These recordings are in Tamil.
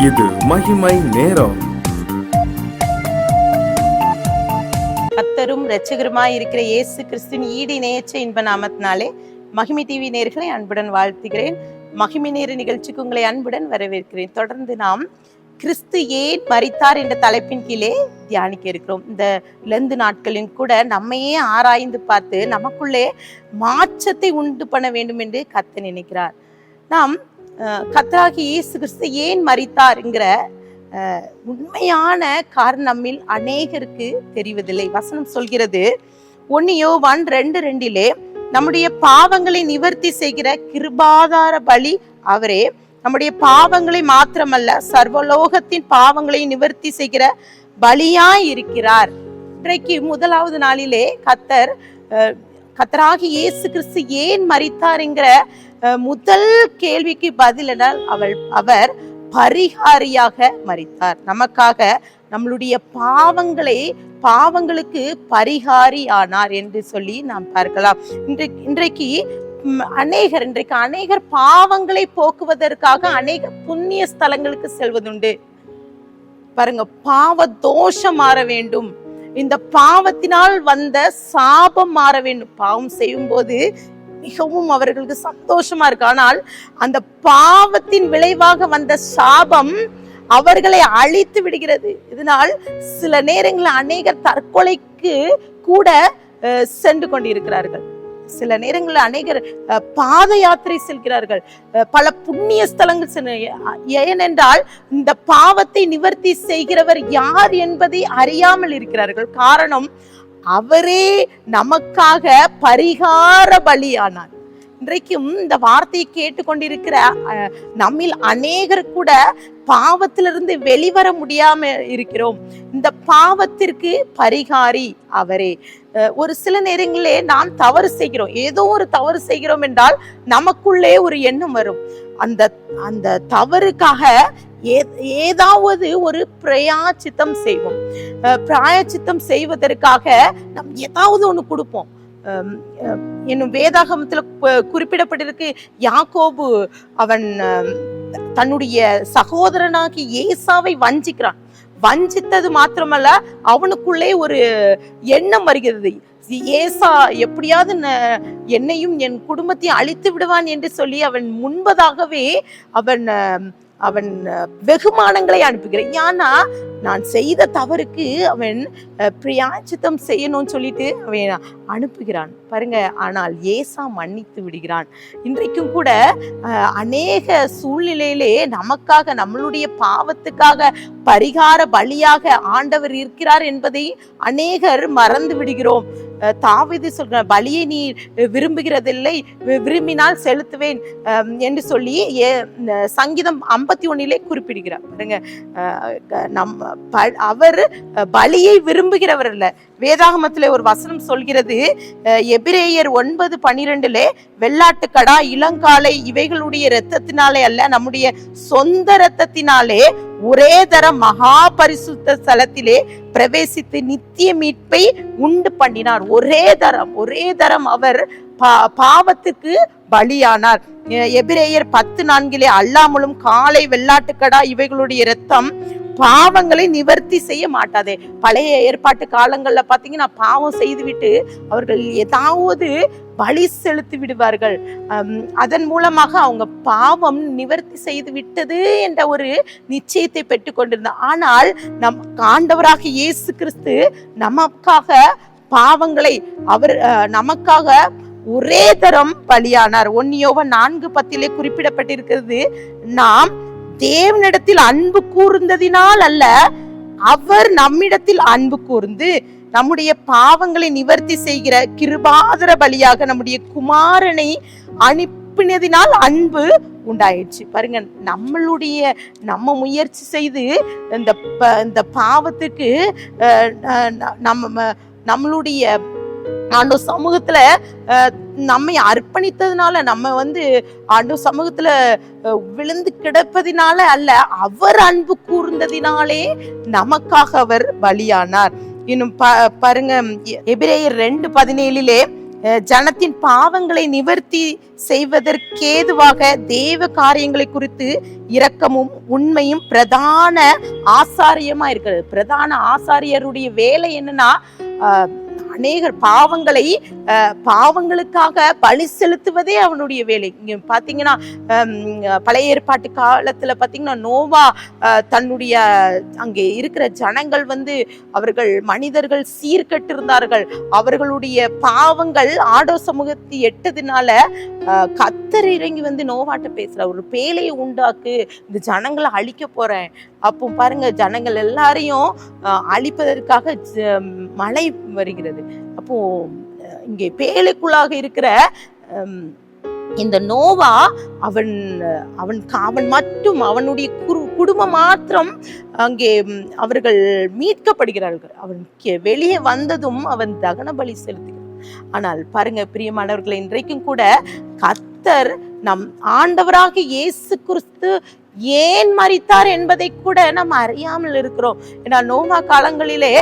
இது மகிமை நேரம். கர்த்தரும் இரட்சகருமாய் இருக்கிற இயேசு கிறிஸ்துவின் ஈடு இணையற்ற இன்ப நாமத்தினாலே மகிமை டிவி நேயர்களை அன்புடன் வாழ்த்துகிறேன். மகிமை நேர நிகழ்ச்சிக்கு உங்களை அன்புடன் வரவேற்கிறேன். தொடர்ந்து நாம் கிறிஸ்து ஏன் மரித்தார் என்ற தலைப்பின் கீழே தியானிக்க இருக்கிறோம். இந்த லெந்து நாட்களின் கூட நம்மையே ஆராய்ந்து பார்த்து நமக்குள்ளே மாற்றத்தை உண்டு பண்ண வேண்டும் என்று கர்த்தர் நினைக்கிறார். நாம் கர்த்தராகிய இயேசு கிறிஸ்து ஏன் மரித்தார்ங்கிற உண்மையான காரணம் நம்மில் அநேகருக்கு தெரிவதில்லை. வசனம் சொல்கிறது 1 யோவான் 2:2 நம்முடைய பாவங்களை நிவர்த்தி செய்கிற கிருபாதார பலி அவரே. நம்முடைய பாவங்களை மாத்திரமல்ல, சர்வலோகத்தின் பாவங்களை நிவர்த்தி செய்கிற பலியாய் இருக்கிறார். இன்றைக்கு முதலாவது நாளிலே கர்த்தராகிய இயேசு கிறிஸ்து ஏன் மரித்தார்ங்கிற முதல் கேள்விக்கு பதில் என்றால் அவர் பரிகாரியாக மரித்தார். நமக்காக நம்மளுடைய பாவங்களுக்கு பரிகாரி ஆனார் என்று சொல்லி நாம் பார்க்கலாம். இன்றைக்கு அநேகர் பாவங்களை போக்குவதற்காக அநேக புண்ணிய ஸ்தலங்களுக்கு செல்வதுண்டு. பாருங்க, பாவ தோஷம் மாற வேண்டும், இந்த பாவத்தினால் வந்த சாபம் மாற வேண்டும். பாவம் செய்யும் போது மிகவும் அவர்களுக்கு சந்தோஷமா இருக்கு. ஆனால் அந்த பாவத்தின் விளைவாக வந்த சாபம் அவர்களை அழித்து விடுகிறது. இதனால் சில நேரங்களில் அநேகர் தற்கொலைக்கு கூட சென்று கொண்டிருக்கிறார்கள். சில நேரங்களில் அநேகர் பாத யாத்திரை செல்கிறார்கள், பல புண்ணிய ஸ்தலங்கள். ஏனென்றால் இந்த பாவத்தை நிவர்த்தி செய்கிறவர் யார் என்பதை அறியாமல் இருக்கிறார்கள். காரணம், அவரே நமக்காக பரிகார பலியானார். இன்றைக்கும் இந்த வார்த்தையை கேட்டுக்கொண்டிருக்கிற நம்மில் அநேகர் கூட பாவத்திலிருந்து வெளிவர முடியாம இருக்கிறோம். இந்த பாவத்திற்கு பரிகாரி அவரே. ஒரு சில நேரங்களே நாம் தவறு செய்கிறோம், ஏதோ ஒரு தவறு செய்கிறோம் என்றால் நமக்குள்ளே ஒரு எண்ணம் வரும். அந்த தவறுக்காக ஏதாவது ஒரு பிராயச்சித்தம் செய்வோம். பிராயச்சித்தம் செய்வதற்காக நாம் ஏதாவது ஒண்ணு கொடுப்போம். என்னும் வேதாகமத்துல குறிப்பிடப்பட்டிருக்கு, யாக்கோபு அவன் தன்னுடைய சகோதரனாகி ஏசாவை வஞ்சிக்கிறான். வஞ்சித்தது மாத்திரமல்ல, அவனுக்குள்ளே ஒரு எண்ணம் வருகிறது, ஏசா எப்படியாவது என்னையும் என் குடும்பத்தையும் அழித்து விடுவான் என்று சொல்லி அவன் முன்பதாகவே அவன் வெகுமானங்களை அனுப்புகிறான். ஏன்னா நான் செய்த தவறுக்கு அவன் பிராயச்சித்தம் செய்யணும்னு சொல்லிட்டு அவன் அனுப்புகிறான் பாருங்க. ஆனால் ஏசா மன்னித்து விடுகிறான். இன்றைக்கும் கூட அநேக சூழ்நிலையிலே நமக்காக, நம்மளுடைய பாவத்துக்காக பரிகார பலியாக ஆண்டவர் இருக்கிறார் என்பதை அநேகர் மறந்து விடுகிறோம். தாவீது சொல்ற, பலியை நீ விரும்புகிறதில்லை, விரும்பினால் செலுத்துவேன் என்று சொல்லி சங்கீதம் 51 குறிப்பிடுகிறார் பாருங்க. அவர் பலியை விரும்புகிறவர் அல்ல. வேதாகமத்திலே ஒரு வசனம் சொல்கிறது, எபிரேயர் 9:12 வெள்ளாட்டுக்கடா, இளங்காளை இவைகளுடைய இரத்தத்தினாலே அல்ல, நம்முடைய சொந்த இரத்தத்தினாலே ஒரே தரம் மகா பரிசுத்த ஸ்தலத்திலே பிரவேசித்து நித்திய மீட்பை உண்டு பண்ணினார். ஒரே தரம் அவர் பாவத்துக்கு பலியானார். எபிரேயர் 10:4 அல்லாமலும் காளை வெள்ளாட்டுக்கடா இவைகளுடைய இரத்தம் பாவங்களை நிவர்த்தி செய்ய மாட்டாதே. பழைய ஏற்பாட்டு காலங்கள்ல பாத்தீங்கன்னா பாவம் செய்துவிட்டு அவர்கள் ஏதாவது பலி செலுத்தி விடுவார்கள். அதன் மூலமாக அவங்க பாவம் நிவர்த்தி செய்து விட்டது என்ற ஒரு நிச்சயத்தை பெற்றுக் கொண்டிருந்தார். ஆனால் நம் ஆண்டவராக இயேசு கிறிஸ்து நமக்காக பாவங்களை நமக்காக ஒரே தரம் பலியானார். 1 யோவான் 4:10 குறிப்பிடப்பட்டிருக்கிறது, நாம் தேவனிடத்தில் அன்பு கூர்ந்ததினால் அல்ல, அவர் நம்மிடத்தில் அன்பு கூர்ந்து நம்முடைய பாவங்களை நிவர்த்தி செய்கிற கிருபாதார பலியாக நம்முடைய குமாரனை அனுப்பினதினால் அன்பு உண்டாயிடுச்சு. பாருங்க, நம்ம முயற்சி செய்து இந்த பாவத்துக்கு நம்மளுடைய ஆண்டவர் சமூகத்துல நம்மை அர்ப்பணித்ததுனால, நம்ம ஆண்டவர் சமூகத்துல விழுந்து கிடப்பதினால அல்ல, அவர் அன்பு கூர்ந்ததினாலே நமக்காக அவர் பலியானார். இன்னும் பாருங்க, எபிரேயர் 2:17 ஜனத்தின் பாவங்களை நிவர்த்தி செய்வதற்கேதுவாக தேவ காரியங்களை குறித்து இரக்கமும் உண்மையும் பிரதான ஆசாரியமா இருக்கிறது. பிரதான ஆசாரியருடைய வேலை என்னன்னா, அநேகர் பாவங்களுக்காக பலி செலுத்துவதே அவனுடைய வேலை. இங்க பாத்தீங்கன்னா பழைய ஏற்பாட்டு காலத்துல பாத்தீங்கன்னா நோவா தன்னுடைய அங்கே இருக்கிற ஜனங்கள் அவர்கள் மனிதர்கள் சீர்கட்டு இருந்தார்கள். அவர்களுடைய பாவங்கள் ஆடோ சமூகத்தை எட்டதுனால கத்தர் இறங்கி நோவாட்ட பேசுற, ஒரு பேழையை உண்டாக்கு, இந்த ஜனங்களை அழிக்க போறேன். அப்போ பாருங்க, ஜனங்கள் எல்லாரையும் அழிப்பதற்காக மழை வருகிறது. அப்போ இங்கே பேழைக்குள்ளாக இருக்கிற இந்த நோவா அவன் மட்டும், அவனுடைய குடும்பம் மாத்திரம் அங்கே அவர்கள் மீட்கப்படுகிறார்கள். அவன் வெளியே வந்ததும் அவன் தகன பலி செலுத்துகிறான். ஆனால் பாருங்க பிரியமானவர்களை, இன்றைக்கும் கூட கர்த்தர் நம் ஆண்டவராக இயேசு கிறிஸ்து ஏன் மரித்தார் என்பதை கூட நாம் அறியாமல் இருக்கிறோம். ஏன்னா நோவா காலங்களிலே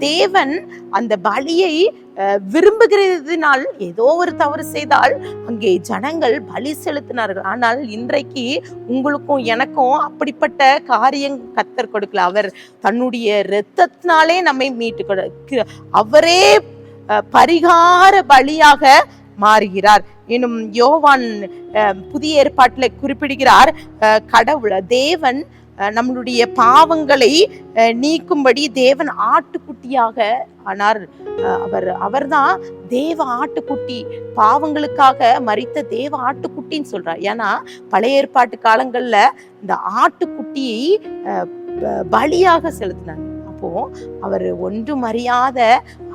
தேவன் அந்த பலியை விரும்புகிறதுனால் ஏதோ ஒரு தவறு செய்தால் அங்கே ஜனங்கள் பலி செலுத்தினார்கள். ஆனால் இன்றைக்கு உங்களுக்கும் எனக்கும் அப்படிப்பட்ட காரியம் கர்த்தர் கொடுக்கல. அவர் தன்னுடைய இரத்தத்தினாலே நம்மை மீட்டு அவரே பரிகார பலியாக மாறுகிறார். இன்னும் யோவான் புதிய ஏற்பாட்டில குறிப்பிடுகிறார், தேவன் நம்மளுடைய பாவங்களை நீக்கும்படி தேவன் ஆட்டுக்குட்டியாக ஆனார். அவர்தான் தேவ ஆட்டுக்குட்டி, பாவங்களுக்காக மரித்த தேவ ஆட்டுக்குட்டின்னு சொல்றார். ஏன்னா பழைய ஏற்பாட்டு காலங்கள்ல இந்த ஆட்டுக்குட்டியை பலியாக செலுத்தினாங்க. அப்போ அவர் ஒன்றும் அறியாத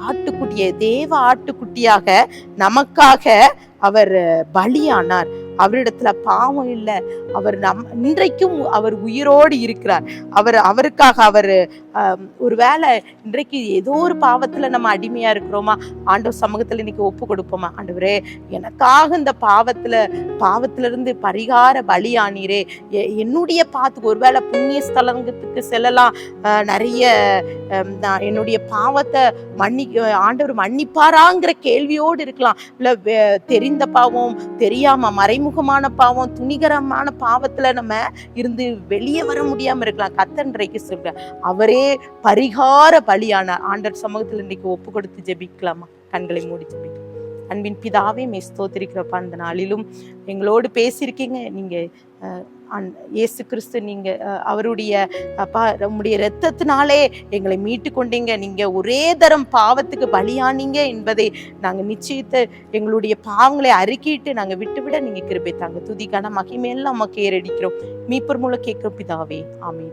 ஆட்டுக்குட்டியை தேவ ஆட்டுக்குட்டியாக நமக்காக அவர் பலியானார். அவரிடத்துல பாவம் இல்லை. அவர் இன்றைக்கும் அவர் உயிரோடு இருக்கிறார். அவருக்காக ஒருவேளை இன்றைக்கு ஏதோ ஒரு பாவத்துல நம்ம அடிமையா இருக்கிறோமா, ஆண்டவர் சமூகத்துல இன்னைக்கு ஒப்பு கொடுப்போமா, ஆண்டவரே எனக்காக இந்த பாவத்துல இருந்து பரிகார பலியானீரே, என்னுடைய பாத்துக்கு ஒருவேளை புண்ணிய ஸ்தலத்துக்கு செல்லலாம், நிறைய என்னுடைய பாவத்தை ஆண்டவர் மன்னிப்பாராங்கிற கேள்வியோடு இருக்கலாம். இல்ல தெரிந்த பாவம், தெரியாம மறைமுகமான பாவம், துணிகரமான பாவத்துல நம்ம இருந்து வெளியே வர முடியாம இருக்கலாம். கர்த்தர் சொல்ற அவரே பரிகார பலியான ஆண்டவர் சமூகத்துல இன்னைக்கு ஒப்பு கொடுத்து ஜெபிக்கலாமா? கண்களை மூடி ஜெபிக்கலாம். அன்பின் பிதாவே, மே ஸ்தோத்திரிக்கிறப்பா, அந்த நாளிலும் எங்களோடு பேசியிருக்கீங்க. நீங்க இயேசு கிறிஸ்து, நீங்க அவருடைய உம்முடைய இரத்தத்தினாலே எங்களை மீட்டு கொண்டீங்க. நீங்க ஒரே தரம் பாவத்துக்கு பலியானீங்க என்பதை நாங்க நிச்சயித்து எங்களுடைய பாவங்களை அறிக்கிட்டு நாங்க விட்டுவிட நீங்க கிருபை தாங்க. துதிக்கான மகிமையெல்லாம் நமக்கு ஏறடிக்கிறோம். மீட்பர் மூலம் கேட்கிறோம் பிதாவே, ஆமென்.